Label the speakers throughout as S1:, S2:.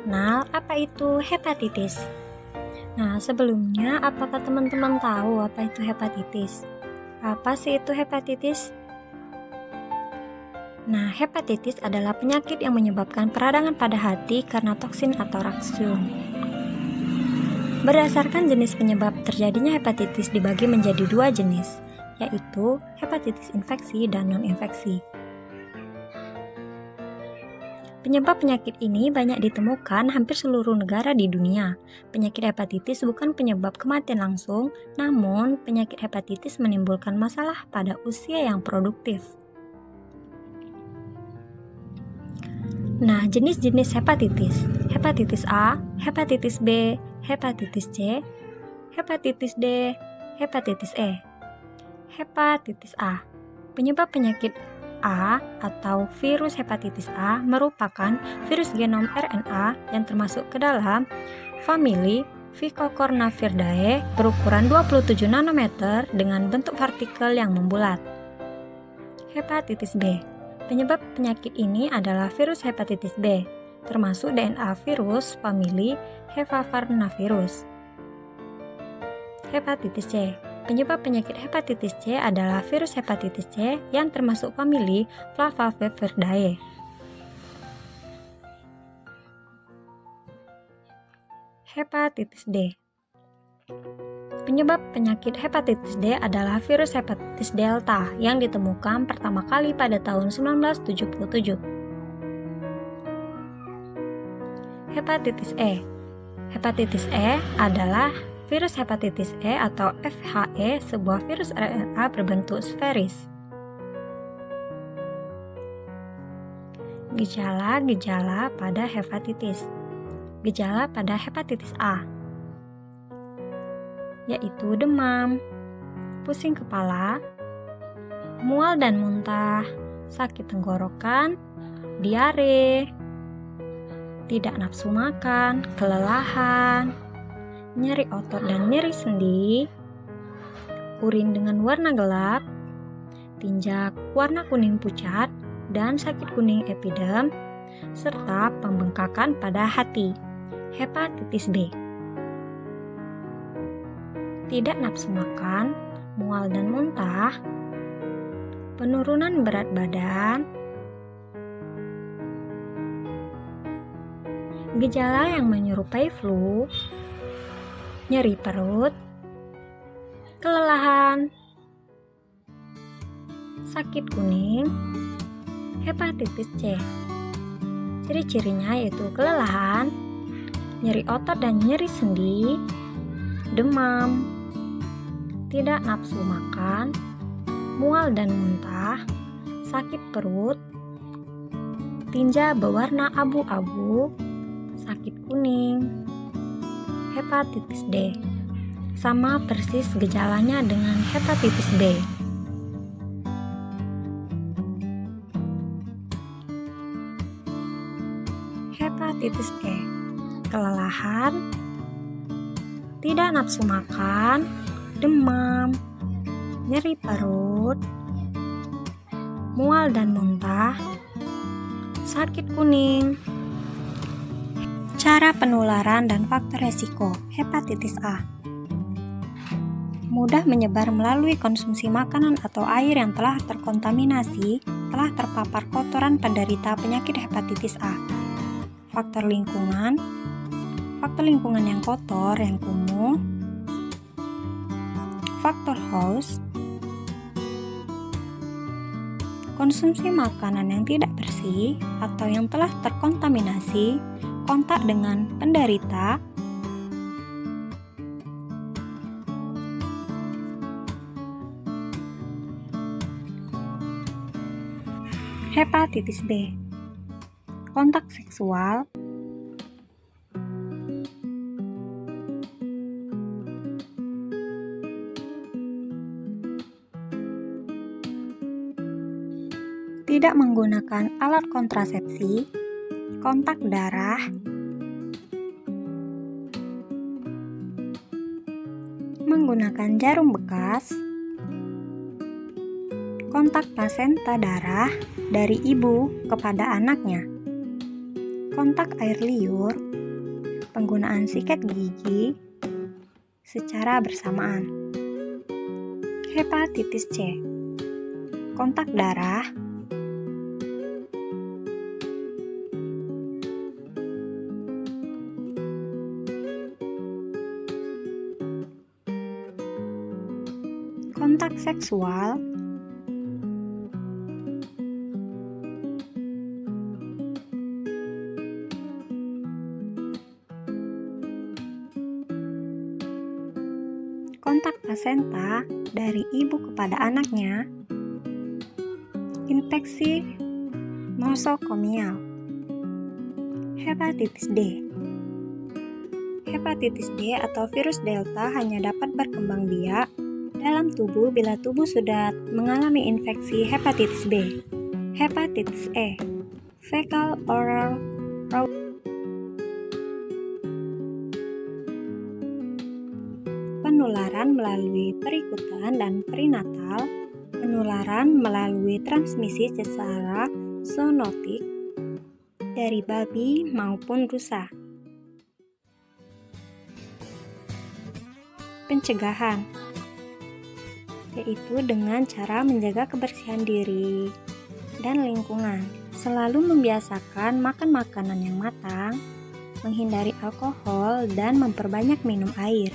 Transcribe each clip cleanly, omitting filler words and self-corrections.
S1: mengenal apa itu hepatitis. Nah, sebelumnya apakah teman-teman tahu apa itu hepatitis? Apa sih itu hepatitis? Nah, hepatitis adalah penyakit yang menyebabkan peradangan pada hati karena toksin atau racun. Berdasarkan jenis penyebab terjadinya hepatitis dibagi menjadi dua jenis, yaitu hepatitis infeksi dan non-infeksi. Penyebab penyakit ini banyak ditemukan hampir seluruh negara di dunia. Penyakit hepatitis bukan penyebab kematian langsung, namun penyakit hepatitis menimbulkan masalah pada usia yang produktif. Nah, jenis-jenis hepatitis: hepatitis A, hepatitis B, hepatitis C, hepatitis D, hepatitis E. Hepatitis A. Penyebab penyakit A atau virus hepatitis A merupakan virus genom RNA yang termasuk ke dalam famili Phycocornavidae berukuran 27 nanometer dengan bentuk partikel yang membulat. Hepatitis B. Penyebab penyakit ini adalah virus hepatitis B, termasuk DNA virus famili Hepavarnavirus. Hepatitis C. Penyebab penyakit hepatitis C adalah virus hepatitis C yang termasuk famili Flavavividae. Hepatitis D. Penyebab penyakit hepatitis D adalah virus hepatitis delta yang ditemukan pertama kali pada tahun 1977. Hepatitis E. Hepatitis E adalah virus hepatitis E atau VHE, sebuah virus RNA berbentuk sferis. Gejala-gejala pada hepatitis. Gejala pada hepatitis A yaitu demam, pusing kepala, mual dan muntah, sakit tenggorokan, diare, tidak nafsu makan, kelelahan, nyeri otot dan nyeri sendi, urin dengan warna gelap, tinjak warna kuning pucat, dan sakit kuning epidem, serta pembengkakan pada hati. Hepatitis B. Tidak nafsu makan, mual dan muntah, penurunan berat badan, gejala yang menyerupai flu, nyeri perut, kelelahan, sakit kuning. Hepatitis C. Ciri-cirinya yaitu kelelahan, nyeri otot dan nyeri sendi, demam, tidak nafsu makan, mual dan muntah, sakit perut, tinja berwarna abu-abu, sakit kuning. Hepatitis D. Sama persis gejalanya dengan hepatitis B. Hepatitis E. Kelelahan, tidak nafsu makan, demam, nyeri perut, mual dan muntah, sakit kuning. Cara penularan dan faktor resiko hepatitis A. Mudah menyebar melalui konsumsi makanan atau air yang telah terkontaminasi, telah terpapar kotoran penderita penyakit hepatitis A. Faktor lingkungan yang kotor, yang kumuh, faktor host, konsumsi makanan yang tidak bersih atau yang telah terkontaminasi, kontak dengan penderita, hepatitis B, kontak seksual, tidak menggunakan alat kontrasepsi, kontak darah, menggunakan jarum bekas, kontak plasenta darah dari ibu kepada anaknya, kontak air liur, penggunaan sikat gigi secara bersamaan. Hepatitis C, kontak darah, kontak seksual, kontak plasenta dari ibu kepada anaknya, infeksi nosokomial. Hepatitis D. Hepatitis D atau virus delta hanya dapat berkembang biak dalam tubuh bila tubuh sudah mengalami infeksi hepatitis B. Hepatitis E, fecal oral route, penularan melalui perikutan dan perinatal, penularan melalui transmisi secara zoonotik dari babi maupun rusa. Pencegahan, yaitu dengan cara menjaga kebersihan diri dan lingkungan, selalu membiasakan makan makanan yang matang, menghindari alkohol, dan memperbanyak minum air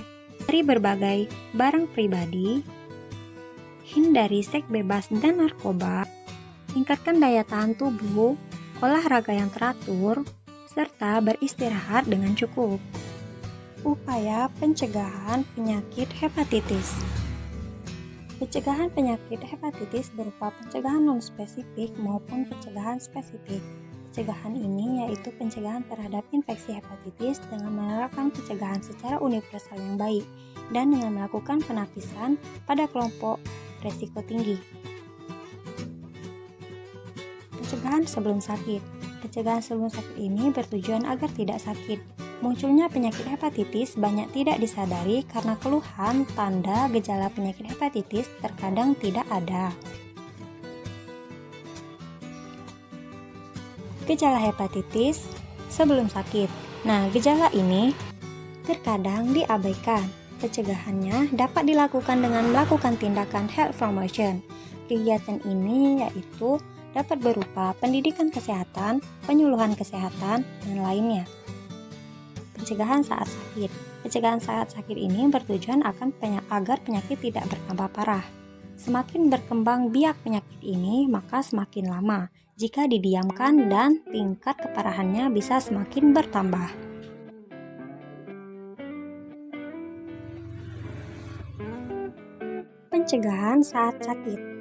S1: dari berbagai barang pribadi, hindari seks bebas dan narkoba, tingkatkan daya tahan tubuh, olahraga yang teratur, serta beristirahat dengan cukup. Upaya pencegahan penyakit hepatitis. Pencegahan penyakit hepatitis berupa pencegahan non-spesifik maupun pencegahan spesifik. Pencegahan ini yaitu pencegahan terhadap infeksi hepatitis dengan menerapkan pencegahan secara universal yang baik dan dengan melakukan penapisan pada kelompok resiko tinggi. Pencegahan sebelum sakit. Pencegahan sebelum sakit ini bertujuan agar tidak sakit. Munculnya penyakit hepatitis banyak tidak disadari karena keluhan, tanda, gejala penyakit hepatitis terkadang tidak ada. Gejala hepatitis sebelum sakit. Nah, gejala ini terkadang diabaikan. Pencegahannya dapat dilakukan dengan melakukan tindakan health promotion. Kegiatan ini yaitu dapat berupa pendidikan kesehatan, penyuluhan kesehatan, dan lainnya. Pencegahan saat sakit. Pencegahan saat sakit ini bertujuan agar penyakit tidak bertambah parah. Semakin berkembang biak penyakit ini, maka semakin lama. Jika didiamkan dan tingkat keparahannya bisa semakin bertambah. Pencegahan saat sakit.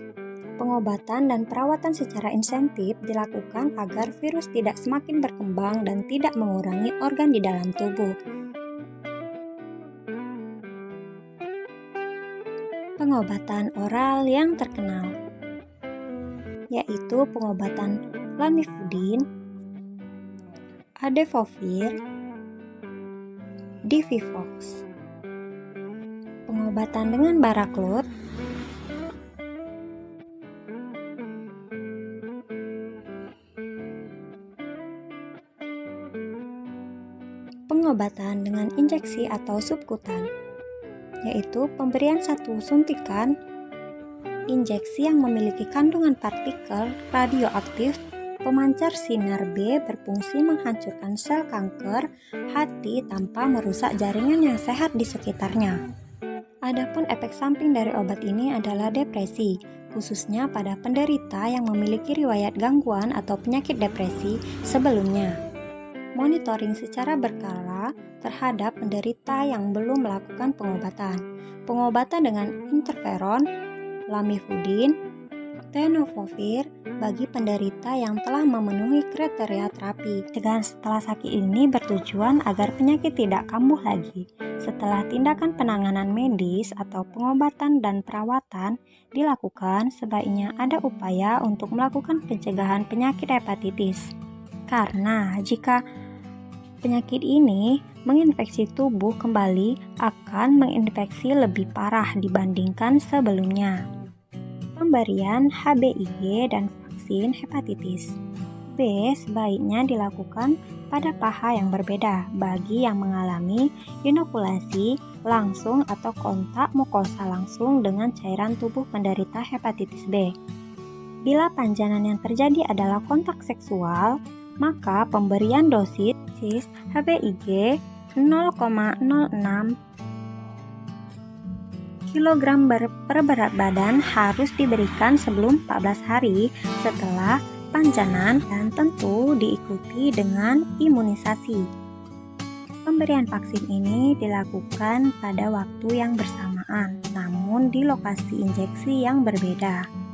S1: Pengobatan dan perawatan secara insentif dilakukan agar virus tidak semakin berkembang dan tidak mengurangi organ di dalam tubuh. Pengobatan oral yang terkenal yaitu pengobatan lamivudin, adefovir, divivox. Pengobatan dengan baraklot, pengobatan dengan injeksi atau subkutan, yaitu pemberian satu suntikan injeksi yang memiliki kandungan partikel radioaktif pemancar sinar B berfungsi menghancurkan sel kanker hati tanpa merusak jaringan yang sehat di sekitarnya. Adapun efek samping dari obat ini adalah depresi, khususnya pada penderita yang memiliki riwayat gangguan atau penyakit depresi sebelumnya. Monitoring secara berkala terhadap penderita yang belum melakukan pengobatan. Pengobatan dengan interferon, lamivudin, tenofovir bagi penderita yang telah memenuhi kriteria terapi. Pencegahan setelah sakit ini bertujuan agar penyakit tidak kambuh lagi. Setelah tindakan penanganan medis atau pengobatan dan perawatan dilakukan, sebaiknya ada upaya untuk melakukan pencegahan penyakit hepatitis. Karena jika penyakit ini menginfeksi tubuh kembali akan menginfeksi lebih parah dibandingkan sebelumnya. Pemberian HBIG dan vaksin hepatitis B sebaiknya dilakukan pada paha yang berbeda bagi yang mengalami inokulasi langsung atau kontak mukosa langsung dengan cairan tubuh penderita hepatitis B. Bila panjanan yang terjadi adalah kontak seksual, maka pemberian dosis HBIG 0,06 kg per berat badan harus diberikan sebelum 14 hari setelah panjanan dan tentu diikuti dengan imunisasi. Pemberian vaksin ini dilakukan pada waktu yang bersamaan, namun di lokasi injeksi yang berbeda.